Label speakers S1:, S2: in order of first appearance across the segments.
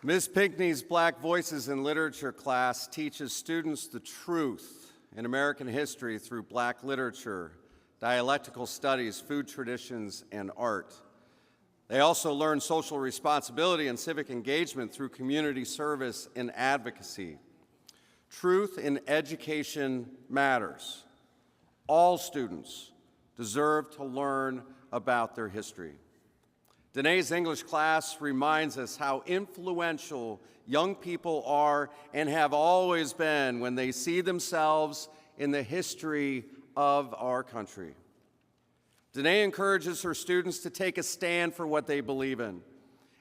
S1: Ms. Pinckney's Black Voices in Literature class teaches students the truth in American history through Black literature, dialectical studies, food traditions, and art. They also learn social responsibility and civic engagement through community service and advocacy. Truth in education matters. All students deserve to learn about their history. Danae's English class reminds us how influential young people are and have always been when they see themselves in the history of our country. Danae encourages her students to take a stand for what they believe in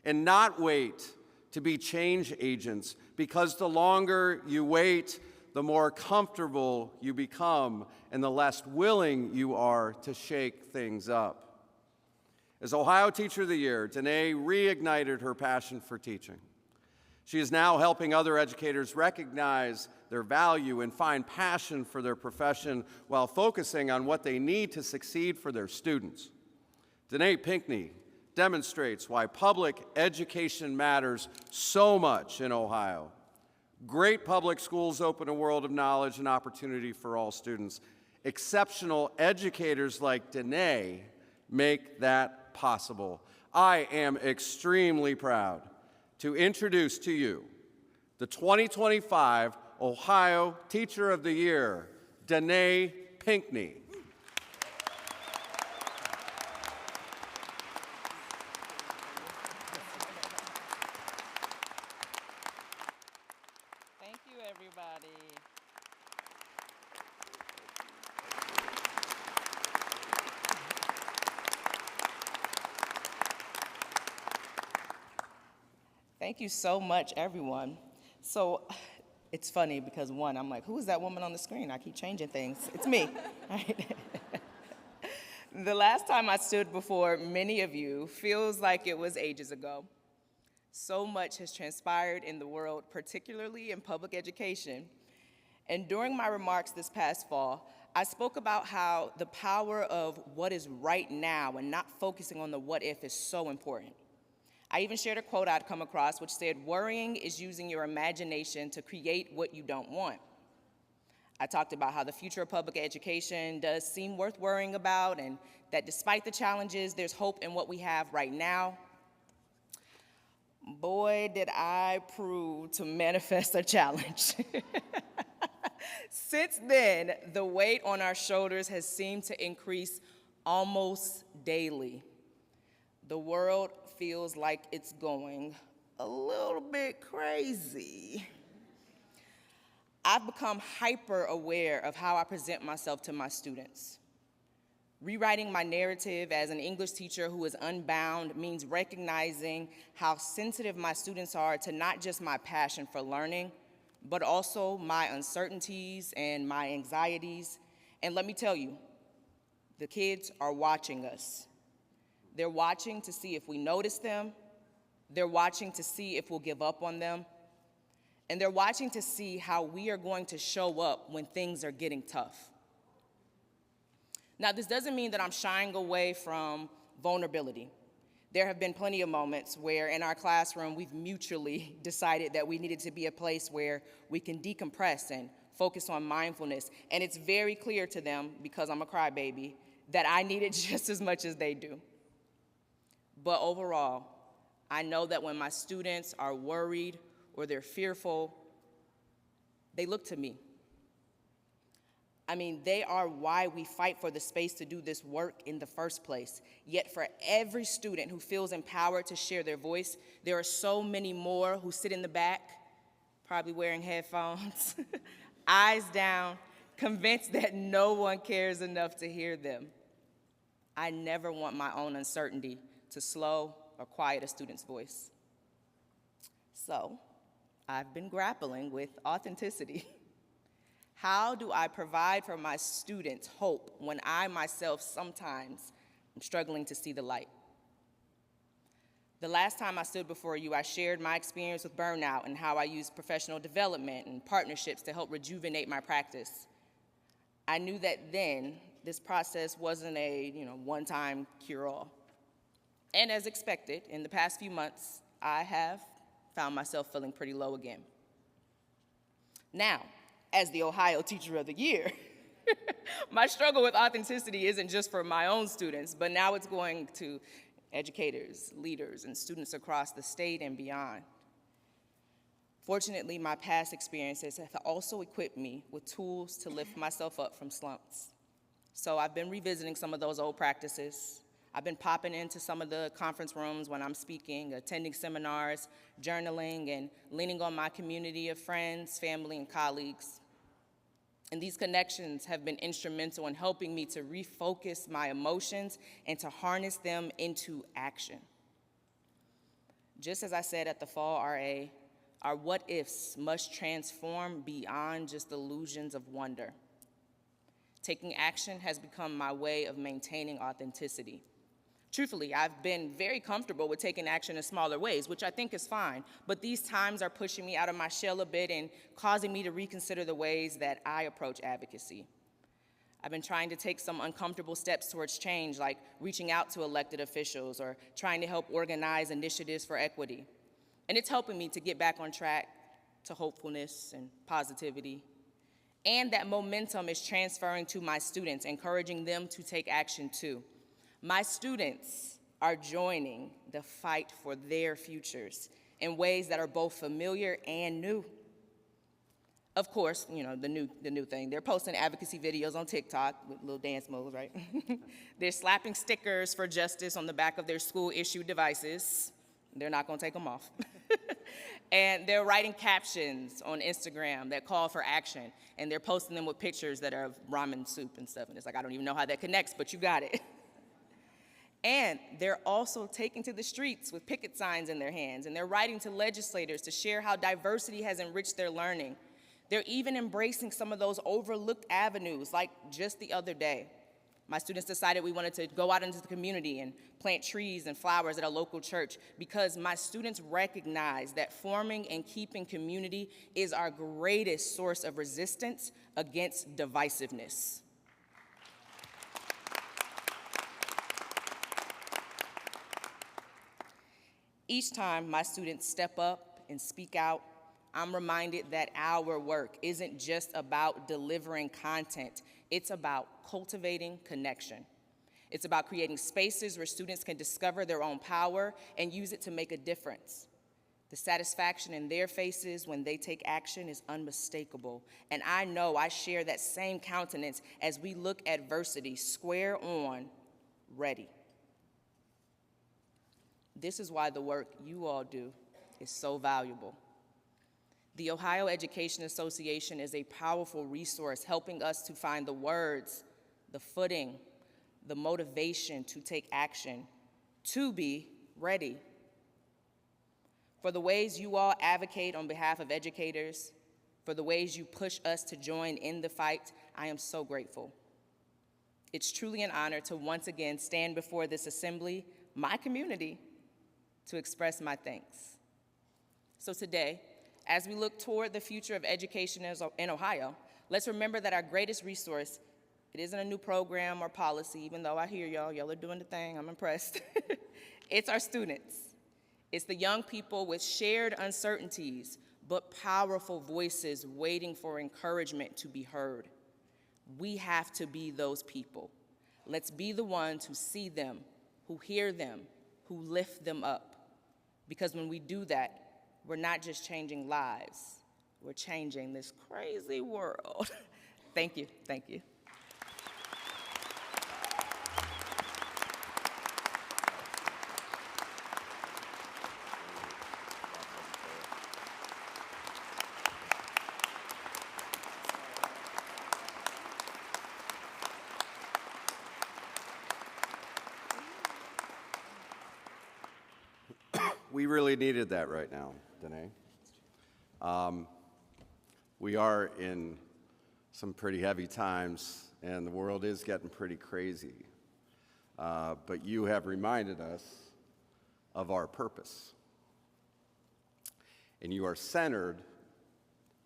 S1: and not wait to be change agents, because the longer you wait, the more comfortable you become and the less willing you are to shake things up. As Ohio Teacher of the Year, Danae reignited her passion for teaching. She is now helping other educators recognize their value and find passion for their profession while focusing on what they need to succeed for their students. Danae Pinckney demonstrates why public education matters so much in Ohio. Great public schools open a world of knowledge and opportunity for all students. Exceptional educators like Danae make that possible. I am extremely proud to introduce to you the 2025 Ohio Teacher of the Year, Danae Pinckney.
S2: Thank you, everybody. Thank you so much, everyone. So it's funny because, one, I'm like, who is that woman on the screen? I keep changing things. It's me. Right? The last time I stood before many of you feels like it was ages ago. So much has transpired in the world, particularly in public education. And during my remarks this past fall, I spoke about how the power of what is right now and not focusing on the what if is so important. I even shared a quote I'd come across which said, "Worrying is using your imagination to create what you don't want." I talked about how the future of public education does seem worth worrying about, and that despite the challenges, there's hope in what we have right now. Boy, did I prove to manifest a challenge. Since then, the weight on our shoulders has seemed to increase almost daily. The world feels like it's going a little bit crazy. I've become hyper aware of how I present myself to my students. Rewriting my narrative as an English teacher who is unbound means recognizing how sensitive my students are to not just my passion for learning, but also my uncertainties and my anxieties. And let me tell you, the kids are watching us. They're watching to see if we notice them. They're watching to see if we'll give up on them. And they're watching to see how we are going to show up when things are getting tough. Now, this doesn't mean that I'm shying away from vulnerability. There have been plenty of moments where in our classroom we've mutually decided that we needed to be a place where we can decompress and focus on mindfulness. And it's very clear to them, because I'm a crybaby, that I need it just as much as they do. But overall, I know that when my students are worried or they're fearful, they look to me. I mean, they are why we fight for the space to do this work in the first place. Yet for every student who feels empowered to share their voice, there are so many more who sit in the back, probably wearing headphones, eyes down, convinced that no one cares enough to hear them. I never want my own uncertainty to slow or quiet a student's voice. So, I've been grappling with authenticity. How do I provide for my students hope when I myself sometimes am struggling to see the light? The last time I stood before you, I shared my experience with burnout and how I used professional development and partnerships to help rejuvenate my practice. I knew that then this process wasn't a one-time cure-all. And as expected, in the past few months, I have found myself feeling pretty low again. Now, as the Ohio Teacher of the Year, my struggle with authenticity isn't just for my own students, but now it's going to educators, leaders, and students across the state and beyond. Fortunately, my past experiences have also equipped me with tools to lift myself up from slumps. So I've been revisiting some of those old practices. I've been popping into some of the conference rooms when I'm speaking, attending seminars, journaling, and leaning on my community of friends, family, and colleagues. And these connections have been instrumental in helping me to refocus my emotions and to harness them into action. Just as I said at the Fall RA, our what-ifs must transform beyond just illusions of wonder. Taking action has become my way of maintaining authenticity. Truthfully, I've been very comfortable with taking action in smaller ways, which I think is fine, but these times are pushing me out of my shell a bit and causing me to reconsider the ways that I approach advocacy. I've been trying to take some uncomfortable steps towards change, like reaching out to elected officials or trying to help organize initiatives for equity. And it's helping me to get back on track to hopefulness and positivity. And that momentum is transferring to my students, encouraging them to take action too. My students are joining the fight for their futures in ways that are both familiar and new. Of course, you know, the new thing. They're posting advocacy videos on TikTok with little dance moves, right? They're slapping stickers for justice on the back of their school-issued devices. They're not gonna take them off. And they're writing captions on Instagram that call for action, and they're posting them with pictures that are of ramen soup and stuff. And it's like, I don't even know how that connects, but you got it. And they're also taking to the streets with picket signs in their hands, and they're writing to legislators to share how diversity has enriched their learning. They're even embracing some of those overlooked avenues, like just the other day. My students decided we wanted to go out into the community and plant trees and flowers at a local church because my students recognize that forming and keeping community is our greatest source of resistance against divisiveness. Each time my students step up and speak out, I'm reminded that our work isn't just about delivering content, it's about cultivating connection. It's about creating spaces where students can discover their own power and use it to make a difference. The satisfaction in their faces when they take action is unmistakable, and I know I share that same countenance as we look adversity square on, ready. This is why the work you all do is so valuable. The Ohio Education Association is a powerful resource helping us to find the words, the footing, the motivation to take action, to be ready. For the ways you all advocate on behalf of educators, for the ways you push us to join in the fight, I am so grateful. It's truly an honor to once again stand before this assembly, my community, to express my thanks. So today, as we look toward the future of education in Ohio, let's remember that our greatest resource, it isn't a new program or policy, even though I hear y'all are doing the thing, I'm impressed. It's our students. It's the young people with shared uncertainties, but powerful voices waiting for encouragement to be heard. We have to be those people. Let's be the ones who see them, who hear them, who lift them up. Because when we do that, we're not just changing lives, we're changing this crazy world. Thank you, thank you.
S1: We really needed that right now, Danae. We are in some pretty heavy times, and the world is getting pretty crazy. But you have reminded us of our purpose. And you are centered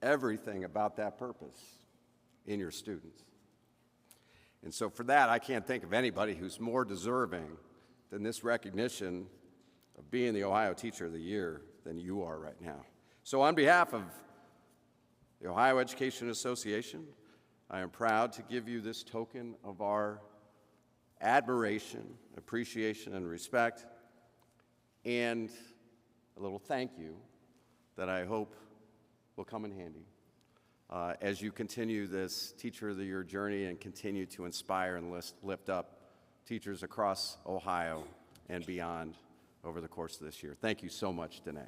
S1: everything about that purpose in your students. And so for that, I can't think of anybody who's more deserving than this recognition of being the Ohio Teacher of the Year than you are right now. So on behalf of the Ohio Education Association, I am proud to give you this token of our admiration, appreciation, and respect, and a little thank you that I hope will come in handy as you continue this Teacher of the Year journey and continue to inspire and lift up teachers across Ohio and beyond over the course of this year. Thank you so much, Danae.